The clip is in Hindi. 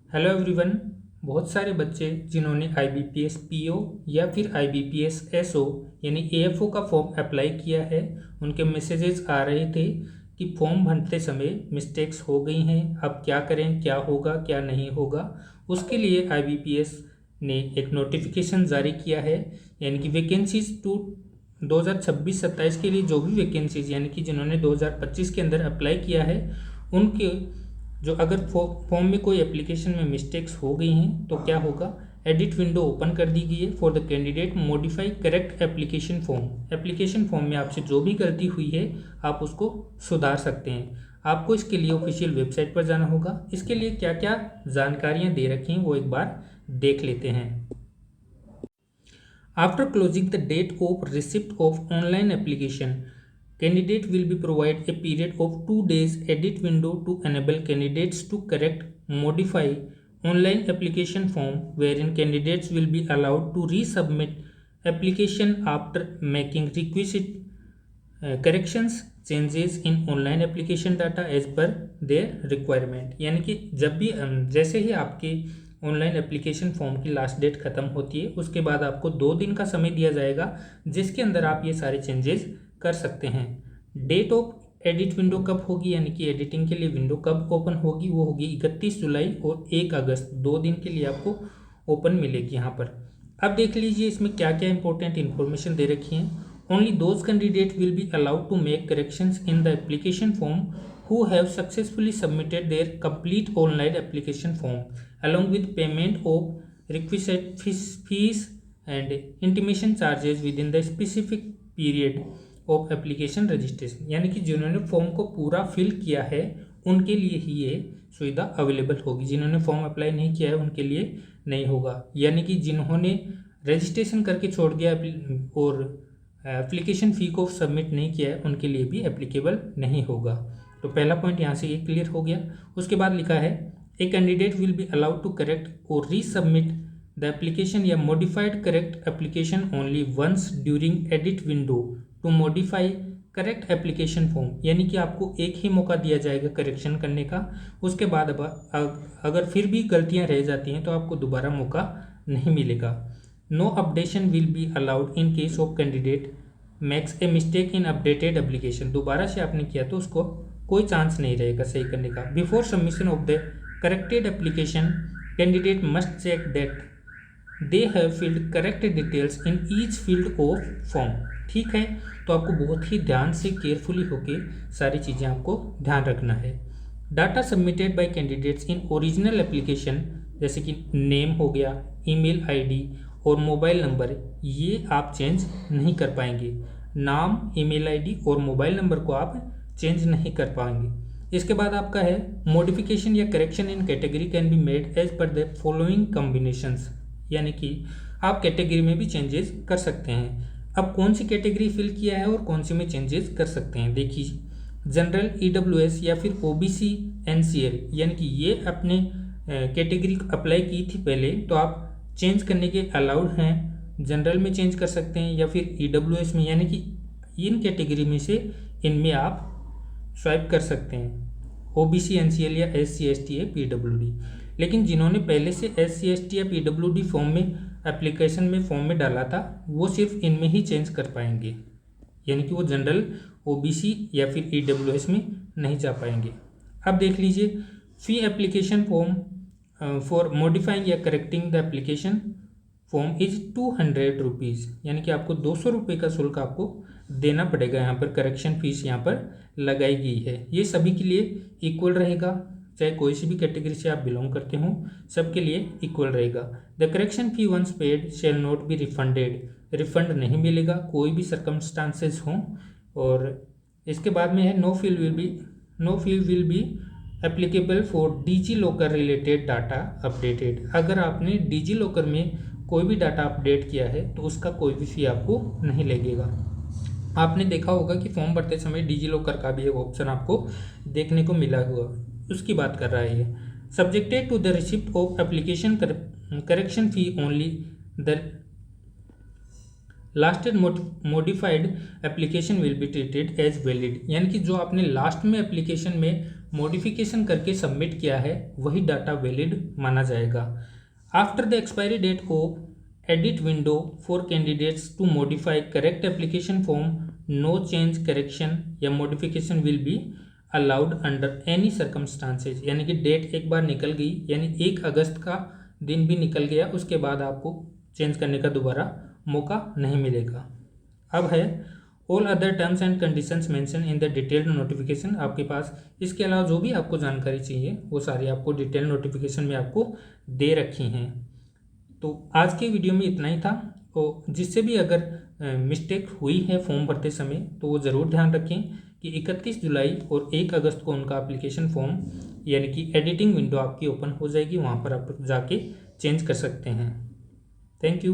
Hello everyone. बहुत सारे बच्चे जिन्होंने IBPS PO या फिर IBPS SO यानी AFO का फॉर्म अप्लाई किया है, उनके मैसेजेस आ रहे थे कि फॉर्म भरते समय मिस्टेक्स हो गई हैं, अब क्या करें, क्या होगा क्या नहीं होगा। उसके लिए IBPS ने एक नोटिफिकेशन जारी किया है, यानी कि वैकेंसीज टू 2026-27 के लिए जो भी वैकेंसीज यानी कि जिन्होंने 2025 के अंदर अप्लाई किया है, उनके जो अगर फॉर्म में कोई एप्लीकेशन में मिस्टेक्स हो गई हैं तो क्या होगा, एडिट विंडो ओपन कर दी गई है for the candidate modify correct application form. Application form में आपसे जो भी गलती हुई है आप उसको सुधार सकते हैं। आपको इसके लिए ऑफिशियल वेबसाइट पर जाना होगा। इसके लिए क्या क्या जानकारियाँ दे रखी हैं वो एक बार देख लेते हैं। After closing the date of receipt of online application, candidate will be provided a period of 2 days edit window to enable candidates to correct, modify online application form, wherein candidates will be allowed to resubmit application after making requisite corrections changes in online application data as per their requirement। यानी कि जब भी जैसे ही आपके ऑनलाइन एप्लीकेशन फॉर्म की लास्ट डेट ख़त्म होती है, उसके बाद आपको 2 दिन का समय दिया जाएगा जिसके अंदर आप ये सारे चेंजेस कर सकते हैं। डेट ऑफ एडिट विंडो कब होगी, यानी कि एडिटिंग के लिए विंडो कब ओपन होगी, वो होगी 31 जुलाई और 1 अगस्त, 2 दिन के लिए आपको ओपन मिलेगी यहाँ पर। अब देख लीजिए इसमें क्या क्या इंपॉर्टेंट इन्फॉर्मेशन दे रखी है। Only those candidate will be allowed to make corrections in the application form who have successfully submitted their complete online application form along with payment of requisite fees and intimation charges within the specific period of application registration। यानी कि जिन्होंने फॉर्म को पूरा फिल किया है उनके लिए ही ये सुविधा अवेलेबल होगी, जिन्होंने फॉर्म अप्लाई नहीं किया है उनके लिए नहीं होगा। यानी कि जिन्होंने रजिस्ट्रेशन करके छोड़ दिया और एप्लीकेशन फ़ी को सबमिट नहीं किया है उनके लिए भी एप्लीकेबल नहीं होगा। तो पहला पॉइंट यहाँ से ये क्लियर हो गया। उसके बाद लिखा है a candidate will be allowed to correct और रीसबमिट द एप्लीकेशन या modified correct application only once during edit window to modify correct application form. यानी कि आपको एक ही मौका दिया जाएगा करेक्शन करने का, उसके बाद अगर फिर भी गलतियाँ रह जाती हैं तो आपको दोबारा मौका नहीं मिलेगा। No updation will be allowed in case of candidate makes a mistake in updated application. दोबारा से आपने किया तो उसको कोई चांस नहीं रहेगा सही करने का। Before submission of the corrected application candidate must check that they have filled correct details in each field of form. ठीक है, तो आपको बहुत ही ध्यान से केयरफुली होके सारी चीज़ें आपको ध्यान रखना है। Data submitted by candidates in original application जैसे कि नेम हो गया, ईमेल आईडी और मोबाइल नंबर, ये आप चेंज नहीं कर पाएंगे। नाम, ईमेल आईडी और मोबाइल नंबर को आप चेंज नहीं कर पाएंगे। इसके बाद आपका है मॉडिफिकेशन या correction in category can be made as per the following combinations. यानी कि आप कैटेगरी में भी चेंजेस कर सकते हैं। अब कौन सी कैटेगरी फिल किया है और कौन सी में चेंजेस कर सकते हैं देखिए। जनरल, EWS या फिर OBC NCL, यानी कि ये अपने कैटेगरी अप्लाई की थी पहले तो आप चेंज करने के अलाउड हैं। जनरल में चेंज कर सकते हैं या फिर EWS में, यानी कि इन कैटेगरी में से इनमें आप स्वाइप कर सकते हैं। OBC NCL या SC ST या PWD। लेकिन जिन्होंने पहले से SC ST या PWD फॉर्म में एप्लीकेशन में फॉर्म में डाला था वो सिर्फ इनमें ही चेंज कर पाएंगे, यानी कि वो जनरल, OBC या फिर EWS में नहीं जा पाएंगे। अब देख लीजिए फी एप्लीकेशन फॉर्म फॉर मॉडिफाइंग या correcting the application form is 200 rupees, यानी कि आपको 200 रुपये का शुल्क आपको देना पड़ेगा। यहाँ पर करेक्शन फीस यहाँ पर लगाई गई है। ये सभी के लिए इक्वल रहेगा, चाहे कोई सी भी कैटेगरी से आप बिलोंग करते हों, सबके लिए इक्वल रहेगा। The correction fee once paid shall not be refunded, refund नहीं मिलेगा कोई भी सर्कमस्टांसेस हों। और इसके बाद में है no fee will be applicable for DigiLocker related data updated. अगर आपने डिजी लॉकर में कोई भी डाटा अपडेट किया है तो उसका कोई भी फी आपको नहीं लगेगा। आपने देखा होगा कि फॉर्म भरते समय डिजी लॉकर का भी एक ऑप्शन आपको देखने को मिला हुआ, उसकी बात कर रहा है ये। Subjected to the receipt of application correction fee only the lasted modified application will be treated as valid. यानी कि जो आपने लास्ट में एप्लीकेशन में मॉडिफिकेशन करके सबमिट किया है वही डाटा वैलिड माना जाएगा। After the expiry date of edit window for candidates to modify correct application form, no change, correction या modification will be allowed under any circumstances. यानी कि डेट एक बार निकल गई, यानी 1 अगस्त का दिन भी निकल गया, उसके बाद आपको चेंज करने का दोबारा मौका नहीं मिलेगा। अब है all other terms and conditions mention in the detailed notification. आपके पास इसके अलावा जो भी आपको जानकारी चाहिए वो सारी आपको डिटेल नोटिफिकेशन में आपको दे रखी हैं। तो आज के वीडियो में इतना ही था। तो जिससे भी अगर मिस्टेक हुई है फॉर्म भरते समय तो वो ज़रूर ध्यान रखें कि 31 जुलाई और 1 अगस्त को उनका एप्लीकेशन फॉर्म यानी कि एडिटिंग विंडो आपकी ओपन हो जाएगी, वहाँ पर आप जाके चेंज कर सकते हैं। Thank you.